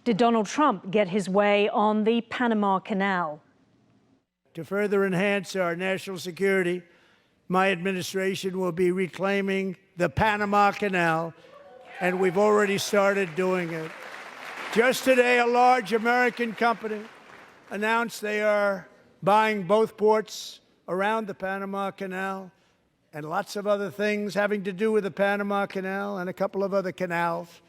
Did Donald Trump get his way on the Panama Canal? To further enhance our national security, my administration will be reclaiming the Panama Canal, and we've already started doing it. Just today, a large American company announced they are buying both ports around the Panama Canal and lots of other things having to do with the Panama Canal and a couple of other canals.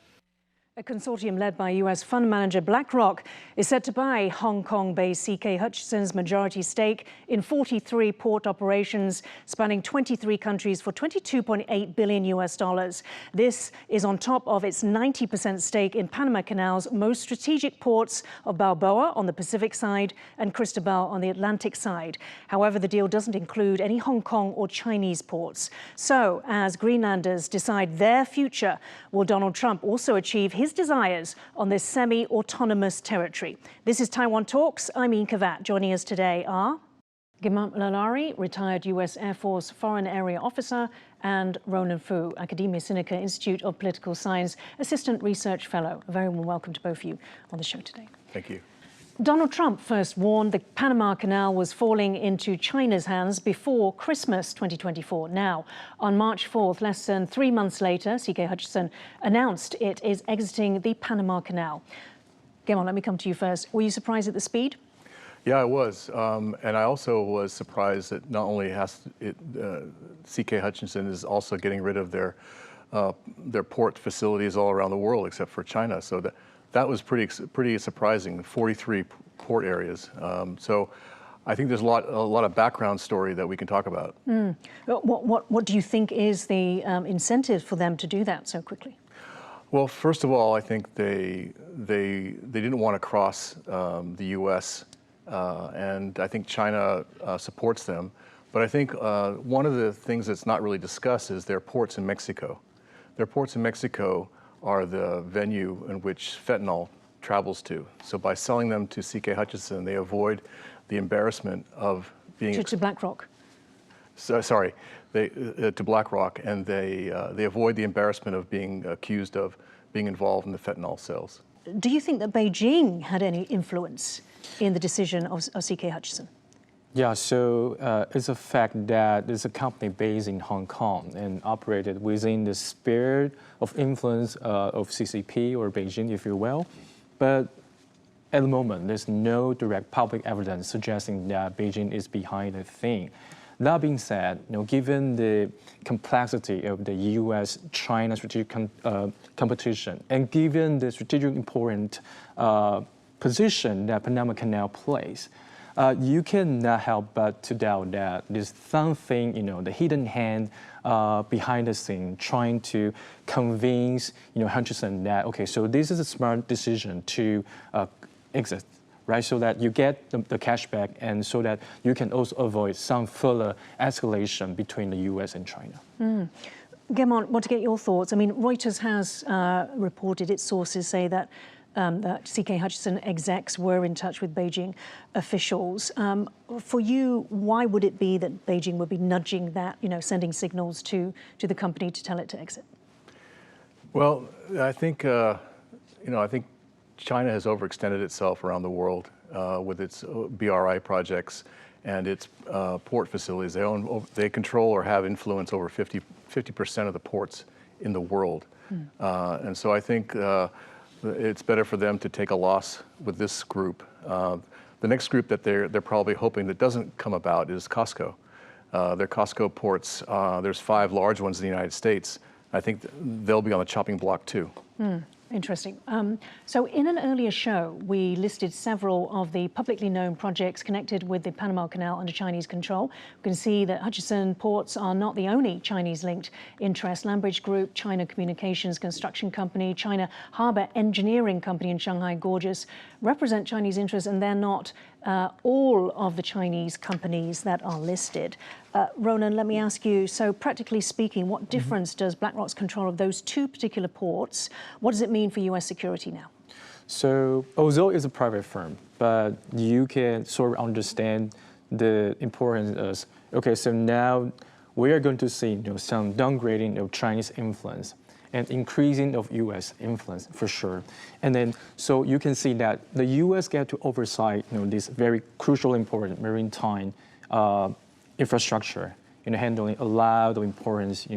A consortium led by US fund manager BlackRock is set to buy Hong Kong-based CK Hutchison's majority stake in 43 port operations spanning 23 countries for $22.8 billion. This is on top of its 90% stake in Panama Canal's most strategic ports of Balboa on the Pacific side and Cristóbal on the Atlantic side. However, the deal doesn't include any Hong Kong or Chinese ports. So, as Greenlanders decide their future, will Donald Trump also achieve his desires on this semi-autonomous territory? This is Taiwan Talks. I'm Ian Kavat. Joining us today are Guermantes Lailari, retired US Air Force Foreign Area Officer, and Ronan Fu, Academia Sinica Institute of Political Science Assistant Research Fellow. A very warm welcome to both of you on the show today. Thank you. Donald Trump first warned the Panama Canal was falling into China's hands before Christmas 2024. Now, on March 4th, less than 3 months later, CK Hutchison announced it is exiting the Panama Canal. Guermantes, let me come to you first. Were you surprised at the speed? Yeah, I was. And I also was surprised that not only CK Hutchison is also getting rid of their port facilities all around the world except for China. So that was pretty surprising, 43 port areas. So I think there's a lot of background story that we can talk about. What do you think is the incentive for them to do that so quickly? Well, first of all, I think they didn't want to cross the U.S. And I think China supports them. But I think one of the things that's not really discussed is their ports in Mexico. Their ports in Mexico are the venue in which fentanyl travels to. So by selling them to CK Hutchison, they avoid the embarrassment of being... To BlackRock. Sorry, to BlackRock, and they avoid the embarrassment of being accused of being involved in the fentanyl sales. Do you think that Beijing had any influence in the decision of CK Hutchison? Yeah, so it's a fact that there's a company based in Hong Kong and operated within the sphere of influence of CCP or Beijing, if you will. But at the moment, there's no direct public evidence suggesting that Beijing is behind the thing. That being said, given the complexity of the U.S.-China strategic competition and given the strategic important position that Panama Canal plays, you cannot help but to doubt that there's something, the hidden hand behind the scene trying to convince, Hutchison that, okay, so this is a smart decision to exit, right? So that you get the cash back and so that you can also avoid some further escalation between the U.S. and China. Guermantes, want to get your thoughts. I mean, Reuters has reported, its sources say that CK Hutchison execs were in touch with Beijing officials. For you, why would it be that Beijing would be nudging that, sending signals to the company to tell it to exit? Well, I think, I think China has overextended itself around the world with its BRI projects and its port facilities. They control or have influence over 50% of the ports in the world. And so I think it's better for them to take a loss with this group. The next group that they're probably hoping that doesn't come about is Costco. Their Costco ports, there's 5 large ones in the United States. I think they'll be on the chopping block too. Interesting. So in an earlier show, we listed several of the publicly known projects connected with the Panama Canal under Chinese control. We can see that Hutchison ports are not the only Chinese-linked interest. Lambridge Group, China Communications Construction Company, China Harbour Engineering Company in Shanghai Gorges represent Chinese interests, and they're not all of the Chinese companies that are listed. Ronan, let me ask you, so practically speaking, what difference does BlackRock's control of those 2 particular ports, what does it mean for US security now? So although it's a private firm, but you can sort of understand the importance of, okay, so now we are going to see some downgrading of Chinese influence. and increasing of U.S. influence for sure. And then, so you can see that the U.S. get to oversight, this very crucial, important maritime infrastructure, handling a lot of important,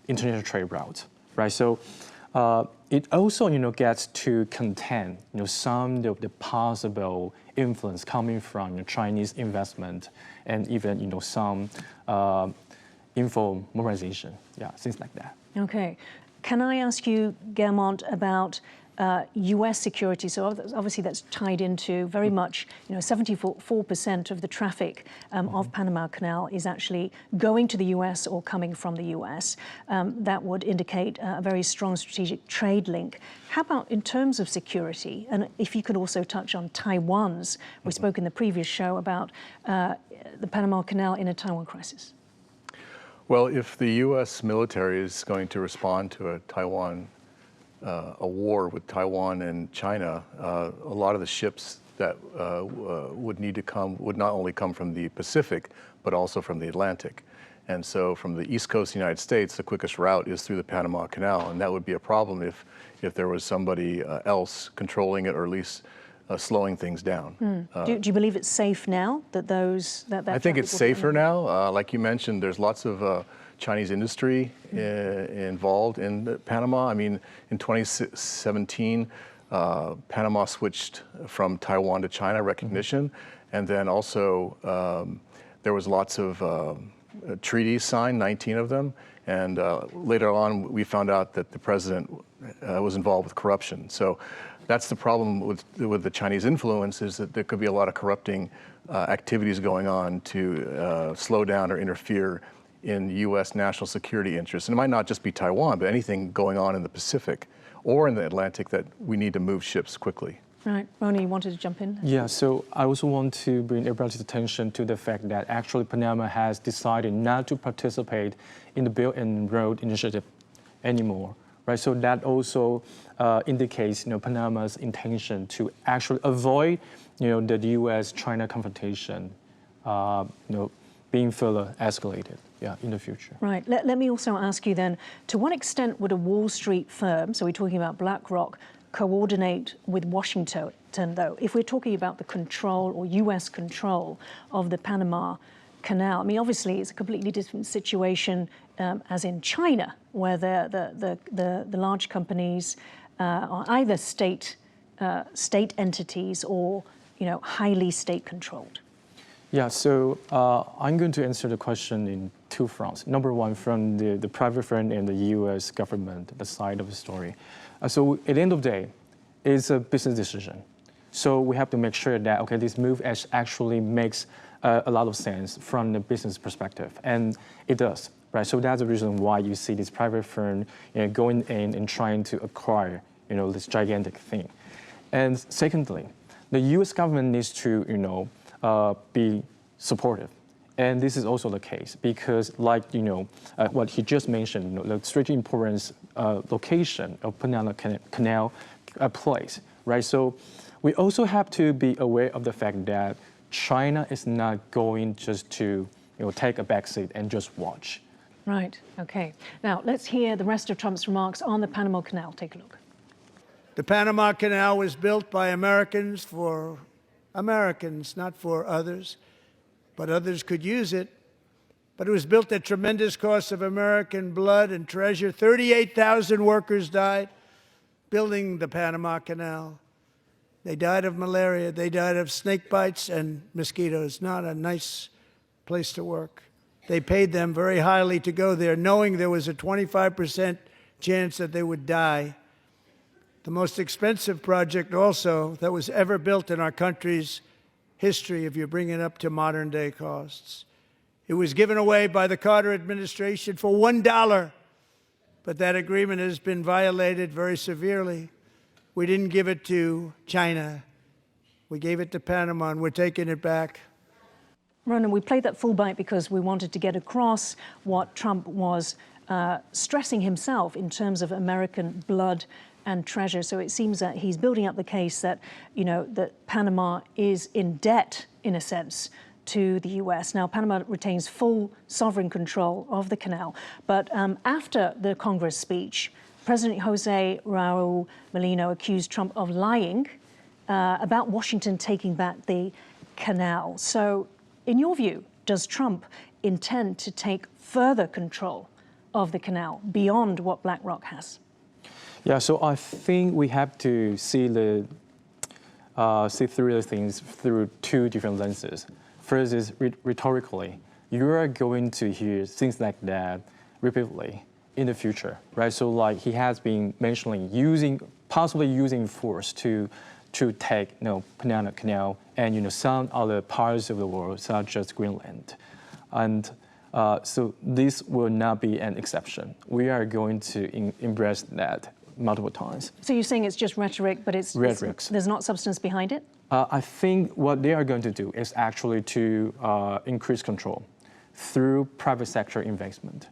international trade routes, right? So it also, gets to contain, some of the possible influence coming from Chinese investment and even, some info mobilization, things like that. Okay. Can I ask you, Guermantes, about U.S. security? So obviously that's tied into very much, 74% of the traffic of Panama Canal is actually going to the U.S. or coming from the U.S. That would indicate a very strong strategic trade link. How about in terms of security? And if you could also touch on Taiwan's, we spoke in the previous show about the Panama Canal in a Taiwan crisis. Well, if the U.S. military is going to respond to a war with Taiwan and China, a lot of the ships that would need to come would not only come from the Pacific, but also from the Atlantic. And so from the East Coast of the United States, the quickest route is through the Panama Canal, and that would be a problem if there was somebody else controlling it, or at least slowing things down. Do you believe it's safe now that I think it's safer now. Like you mentioned, there's lots of Chinese industry involved in Panama. I mean, in 2017, Panama switched from Taiwan to China recognition, and then also there was lots of treaties signed, 19 of them, and later on we found out that the president was involved with corruption. So that's the problem with the Chinese influence, is that there could be a lot of corrupting activities going on to slow down or interfere in U.S. national security interests. And it might not just be Taiwan, but anything going on in the Pacific or in the Atlantic that we need to move ships quickly. Right. Ronan, you wanted to jump in? Yeah, so I also want to bring everybody's attention to the fact that actually Panama has decided not to participate in the Belt and Road Initiative anymore. Right, so that also indicates, Panama's intention to actually avoid, the U.S.-China confrontation, being further escalated, in the future. Right. Let me also ask you then, to what extent would a Wall Street firm, so we're talking about BlackRock, coordinate with Washington, though, if we're talking about the control or U.S. control of the Panama Canal? I mean, obviously, it's a completely different situation as in China, where the large companies are either state entities or highly state controlled. Yeah, so I'm going to answer the question in two fronts. Number one, from the private firm and the U.S. government, the side of the story. So at the end of the day, it's a business decision. So we have to make sure that, okay, this move actually makes a lot of sense from the business perspective, and it does, right? So that's the reason why you see this private firm going in and trying to acquire, this gigantic thing. And secondly, the U.S. government needs to, be supportive. And this is also the case because, like, what he just mentioned, the strategic importance location of Panama Canal place, right? So we also have to be aware of the fact that China is not going just to take a backseat and just watch. Right, okay. Now, let's hear the rest of Trump's remarks on the Panama Canal. Take a look. The Panama Canal was built by Americans for Americans, not for others, but others could use it. But it was built at tremendous cost of American blood and treasure. 38,000 workers died building the Panama Canal. They died of malaria, they died of snake bites and mosquitoes. Not a nice place to work. They paid them very highly to go there, knowing there was a 25% chance that they would die. The most expensive project also that was ever built in our country's history, if you bring it up to modern day costs. It was given away by the Carter administration for $1, but that agreement has been violated very severely. We didn't give it to China. We gave it to Panama, and we're taking it back. Ronan, we played that full bite because we wanted to get across what Trump was stressing himself in terms of American blood and treasure. So it seems that he's building up the case that, that Panama is in debt, in a sense, to the US. Now, Panama retains full sovereign control of the canal, but after the Congress speech, President Jose Raul Mulino accused Trump of lying about Washington taking back the canal. So, in your view, does Trump intend to take further control of the canal beyond what BlackRock has? Yeah, so I think we have to see through the things through two different lenses. First is rhetorically, you are going to hear things like that repeatedly in the future, right? So like he has been mentioning possibly using force to take Panama Canal and some other parts of the world such as Greenland, and so this will not be an exception. We are going to embrace that multiple times. So you're saying it's just rhetoric, but there's not substance behind it? I think what they are going to do is actually to increase control through private sector investment.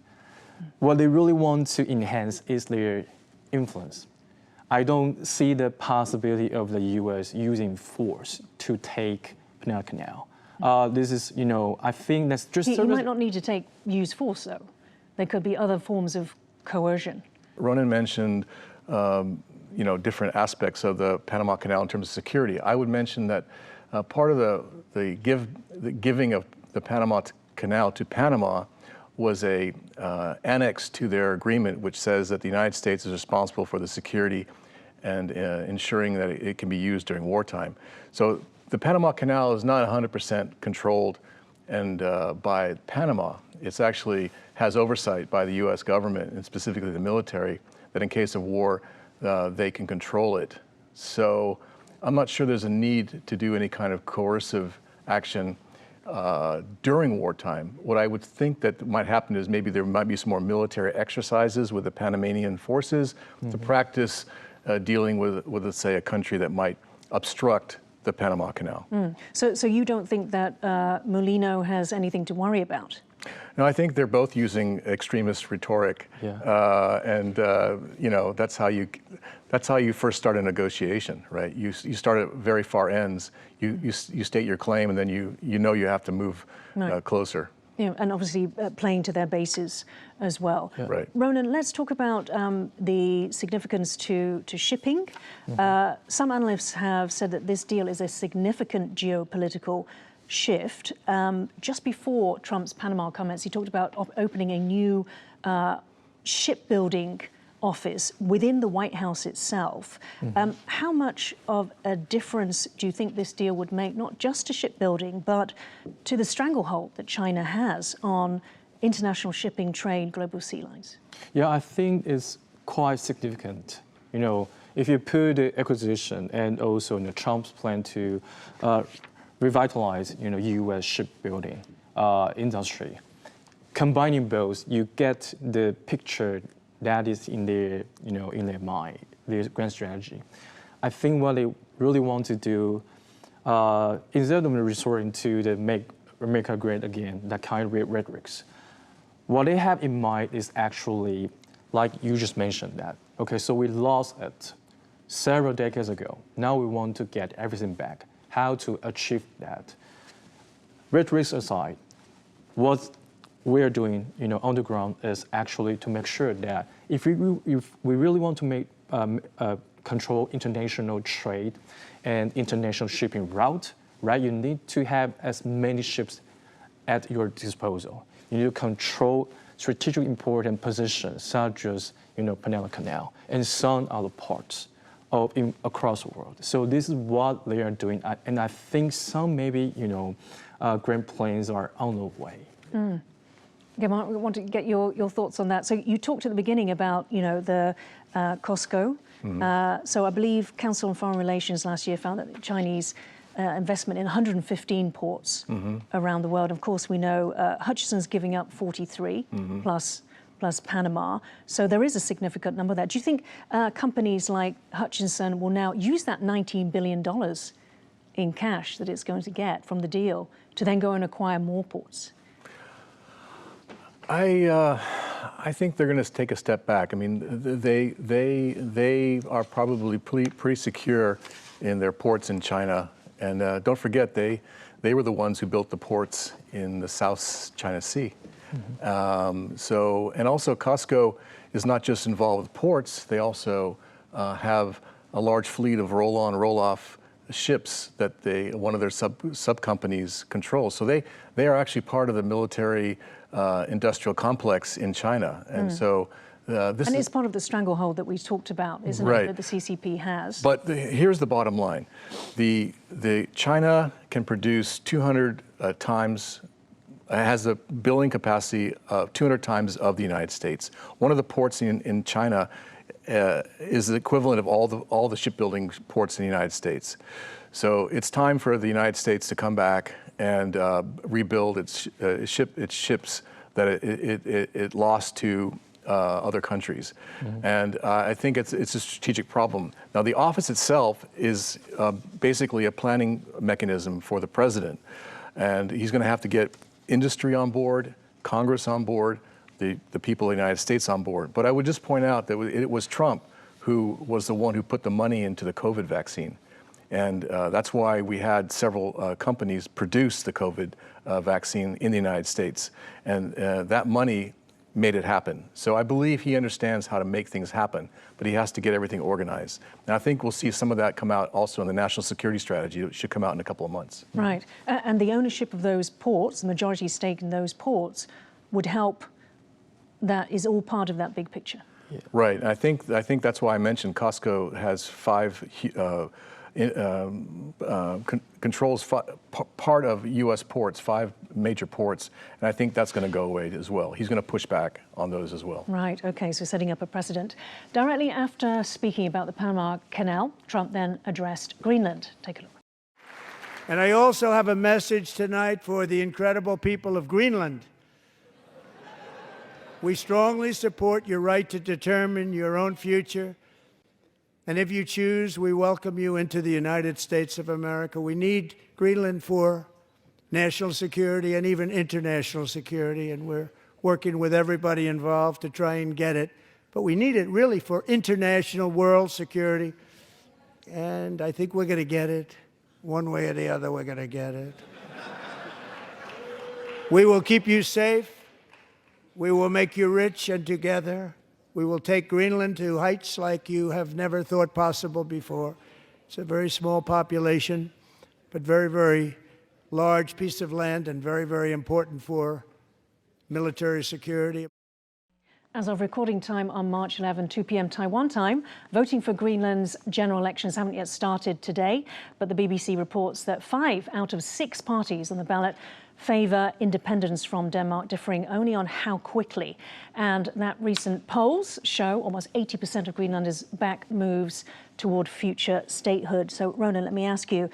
What they really want to enhance is their influence. I don't see the possibility of the U.S. using force to take Panama Canal. This is, I think that's just... You might not need to use force, though. There could be other forms of coercion. Ronan mentioned, different aspects of the Panama Canal in terms of security. I would mention that part of the giving of the Panama Canal to Panama was a annex to their agreement, which says that the United States is responsible for the security and ensuring that it can be used during wartime. So the Panama Canal is not 100% controlled by Panama. It's actually has oversight by the U.S. government and specifically the military, that in case of war, they can control it. So I'm not sure there's a need to do any kind of coercive action during wartime. What I would think that might happen is maybe there might be some more military exercises with the Panamanian forces to practice dealing with, let's say, a country that might obstruct the Panama Canal. So you don't think that Mulino has anything to worry about? No, I think they're both using extremist rhetoric, that's how you first start a negotiation, right? You start at very far ends. You state your claim, and then you have to move closer. And obviously playing to their bases as well. Yeah. Right. Ronan, let's talk about the significance to shipping. Some analysts have said that this deal is a significant geopolitical shift. Just before Trump's Panama comments, he talked about opening a new shipbuilding office within the White House itself. How much of a difference do you think this deal would make, not just to shipbuilding, but to the stranglehold that China has on international shipping, trade, global sea lines? Yeah, I think it's quite significant. If you put the acquisition and also Trump's plan to revitalize, U.S. shipbuilding industry, combining both, you get the picture that is in their, in their mind, their grand strategy. I think what they really want to do, instead of resorting to the make America great again, that kind of rhetorics, what they have in mind is actually, like you just mentioned that, okay, so we lost it several decades ago. Now we want to get everything back. How to achieve that? Rhetorics aside, what we're doing, on the ground is actually to make sure that if we really want to make control international trade and international shipping route, right? You need to have as many ships at your disposal. You need to control strategically important positions such as Panama Canal and some other parts across the world. So this is what they are doing, and I think some maybe grand plans are on the way. Guermantes, we want to get your thoughts on that. So you talked at the beginning about the COSCO. So I believe Council on Foreign Relations last year found that the Chinese investment in 115 ports around the world. Of course, we know Hutchison's giving up 43 plus Panama. So there is a significant number there. Do you think companies like Hutchison will now use that $19 billion in cash that it's going to get from the deal to then go and acquire more ports? I think they're going to take a step back. I mean, they are probably pretty secure in their ports in China, and don't forget they they were the ones who built the ports in the South China Sea. And also COSCO is not just involved with ports, they also have a large fleet of roll-on, roll-off ships that one of their sub-companies controls. So they are actually part of the military industrial complex in China. And so this it's part of the stranglehold that we talked about, isn't right. it, that the CCP has? But here's the bottom line. The China can produce 200 times, has a building capacity of 200 times of the United States. One of the ports in China is the equivalent of all the shipbuilding ports in the United States. So it's time for the United States to come back and rebuild its ships that it lost to other countries. And I think it's a strategic problem. Now the office itself is basically a planning mechanism for the president. And he's going to have to get industry on board, Congress on board, the people of the United States on board. But I would just point out that it was Trump who was the one who put the money into the COVID vaccine. And that's why we had several companies produce the COVID vaccine in the United States. And that money made it happen. So I believe he understands how to make things happen, but he has to get everything organized. And I think we'll see some of that come out also in the national security strategy. It should come out in a couple of months. Right. And the ownership of those ports, the majority stake in those ports, would help. That is all part of that big picture. Yeah. Right. And I think that's why I mentioned COSCO has controls part of U.S. ports, 5 major ports, and I think that's going to go away as well. He's going to push back on those as well. Right, okay, so setting up a precedent. Directly after speaking about the Panama Canal, Trump then addressed Greenland. Take a look. And I also have a message tonight for the incredible people of Greenland. We strongly support your right to determine your own future. And if you choose, we welcome you into the United States of America. We need Greenland for national security and even international security, and we're working with everybody involved to try and get it. But we need it really for international world security, and I think we're going to get it. One way or the other, we're going to get it. We will keep you safe. We will make you rich, and together we will take Greenland to heights like you have never thought possible before. It's a very small population, but very, very large piece of land and very, very important for military security. As of recording time on March 11, 2 p.m. Taiwan time, voting for Greenland's general elections haven't yet started today, but the BBC reports that 5 out of 6 parties on the ballot favour independence from Denmark, differing only on how quickly. And that recent polls show almost 80% of Greenlanders back moves toward future statehood. So, Ronan, let me ask you,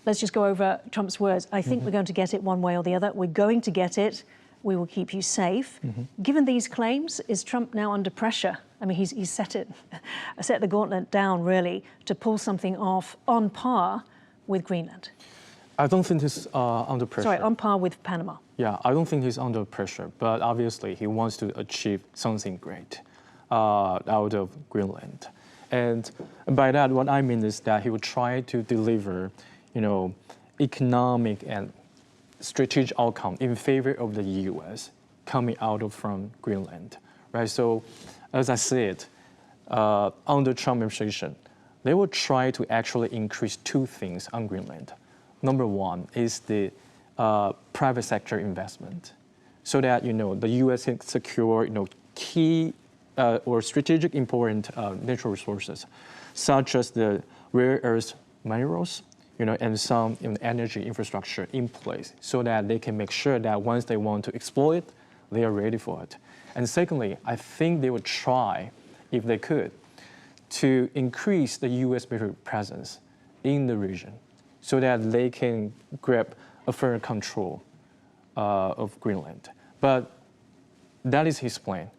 let's just go over Trump's words. I think we're going to get it one way or the other. We're going to get it. We will keep you safe. Given these claims, is Trump now under pressure? I mean, he's set the gauntlet down, really, to pull something off on par with Greenland. I don't think he's under pressure. Sorry, on par with Panama. Yeah, I don't think he's under pressure, but obviously he wants to achieve something great out of Greenland. And by that, what I mean is that he will try to deliver, economic and strategic outcome in favor of the U.S. coming out from Greenland, right? So, as I said, under Trump administration, they will try to actually increase 2 things on Greenland. Number 1 is the private sector investment, so that the U.S. can secure key or strategic important natural resources, such as the rare earth minerals, and some energy infrastructure in place, so that they can make sure that once they want to exploit, they are ready for it. And secondly, I think they would try, if they could, to increase the U.S. military presence in the region, so that they can grab a firm control of Greenland. But that is his plan.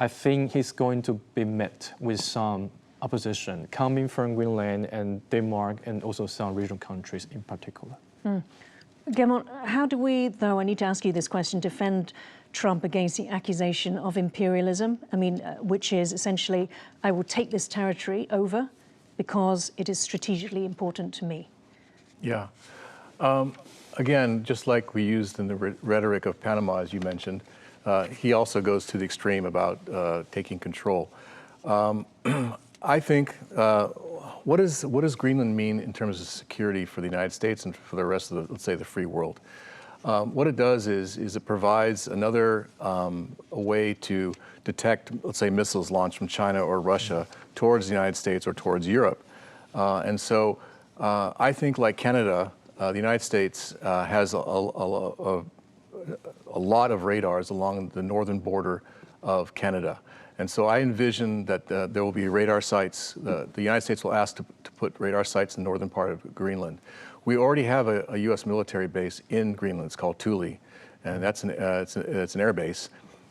I think he's going to be met with some opposition coming from Greenland and Denmark, and also some regional countries in particular. Guermantes, how do we, though, I need to ask you this question, defend Trump against the accusation of imperialism? I mean, which is essentially, I will take this territory over because it is strategically important to me. Yeah. Again, just like we used in the rhetoric of Panama, as you mentioned, he also goes to the extreme about taking control. I think, what does Greenland mean in terms of security for the United States and for the rest of the, let's say, the free world? What it does is it provides another a way to detect, let's say, missiles launched from China or Russia towards the United States or towards Europe. And so I think, like Canada, the United States has a lot of radars along the northern border of Canada. And so I envision that there will be radar sites. The United States will ask to put radar sites in the northern part of Greenland. We already have a U.S. military base in Greenland. It's called Thule, and that's it's an air base.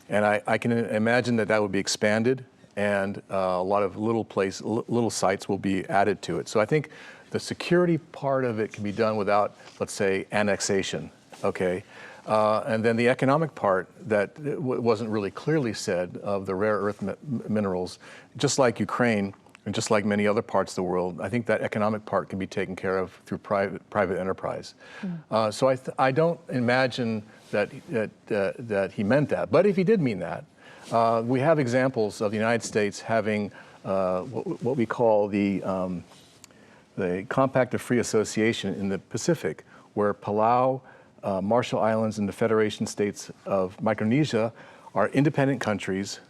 And I can imagine that would be expanded, and a lot of little sites will be added to it. So I think the security part of it can be done without, let's say, annexation. Okay. And then the economic part that wasn't really clearly said of the rare earth minerals, just like Ukraine and just like many other parts of the world, I think that economic part can be taken care of through private enterprise. So I don't imagine that he meant that. But if he did mean that, we have examples of the United States having what we call the Compact of Free Association in the Pacific, where Palau, Marshall Islands, and the Federation States of Micronesia are independent countries,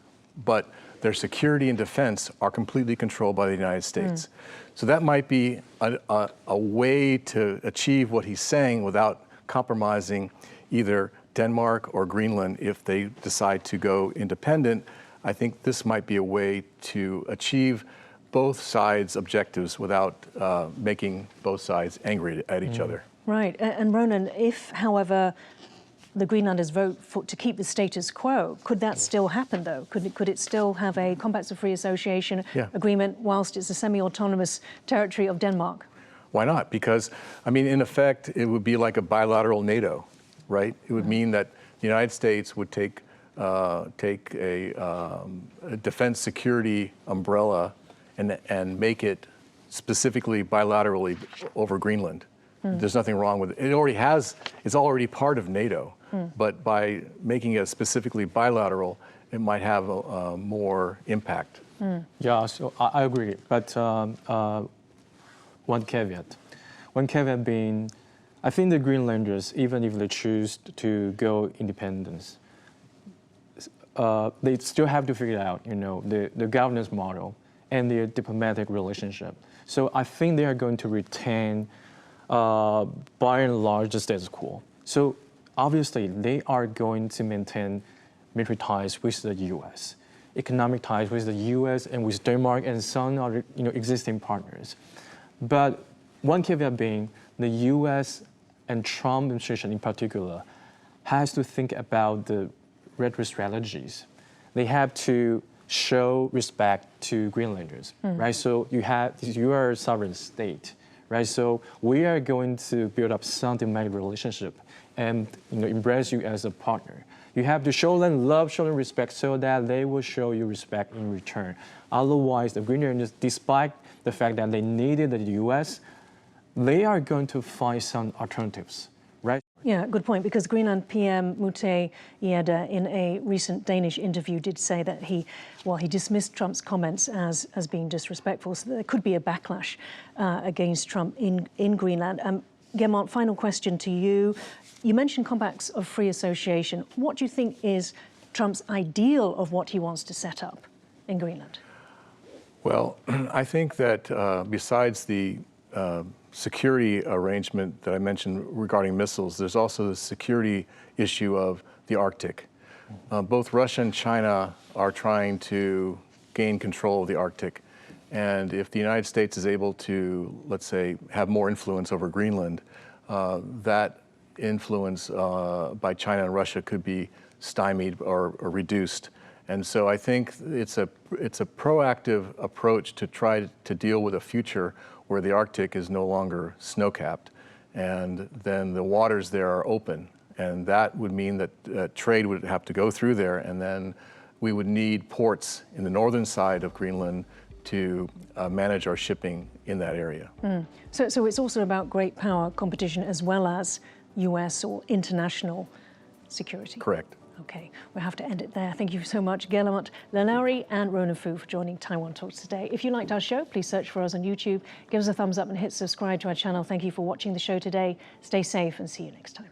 but their security and defense are completely controlled by the United States. So that might be a way to achieve what he's saying without compromising either Denmark or Greenland if they decide to go independent. I think this might be a way to achieve both sides' objectives without making both sides angry at each other. Right, and Ronan, if, however, the Greenlanders vote to keep the status quo, could that still happen, though? Could it still have a Compacts of Free Association agreement whilst it's a semi-autonomous territory of Denmark? Why not? Because, I mean, in effect, it would be like a bilateral NATO, right? It would mean that the United States would take a defense security umbrella and make it specifically bilaterally over Greenland. There's nothing wrong with it. It's already part of NATO, but by making it specifically bilateral, it might have more impact. Yeah, so I agree, but one caveat. One caveat being, I think the Greenlanders, even if they choose to go independence, they still have to figure out, the governance model and their diplomatic relationship. So I think they are going to retain by and large the status quo. So obviously they are going to maintain military ties with the U.S., economic ties with the U.S. and with Denmark and some other existing partners. But one caveat being the U.S. and Trump administration in particular has to think about the retro strategies. They have to show respect to Greenlanders, right? So you are a sovereign state. Right, so we are going to build up some diplomatic relationship and embrace you as a partner. You have to show them love, show them respect, so that they will show you respect in return. Otherwise, the Greenlanders, despite the fact that they needed the U.S., they are going to find some alternatives, right? Yeah, good point, because Greenland PM Mute Ieda in a recent Danish interview did say that he dismissed Trump's comments as being disrespectful, so there could be a backlash against Trump in Greenland. Guermantes, final question to you. You mentioned Compacts of Free Association. What do you think is Trump's ideal of what he wants to set up in Greenland? Well, I think that besides the security arrangement that I mentioned regarding missiles, there's also the security issue of the Arctic. Both Russia and China are trying to gain control of the Arctic. And if the United States is able to, let's say, have more influence over Greenland, that influence by China and Russia could be stymied or reduced. And so I think it's a proactive approach to try to deal with a future where the Arctic is no longer snow-capped, and then the waters there are open. And that would mean that trade would have to go through there, and then we would need ports in the northern side of Greenland to manage our shipping in that area. So it's also about great power competition as well as US or international security. Correct. Okay, we'll have to end it there. Thank you so much, Guermantes Lailari and Ronan Fu, for joining Taiwan Talks today. If you liked our show, please search for us on YouTube, give us a thumbs up and hit subscribe to our channel. Thank you for watching the show today. Stay safe and see you next time.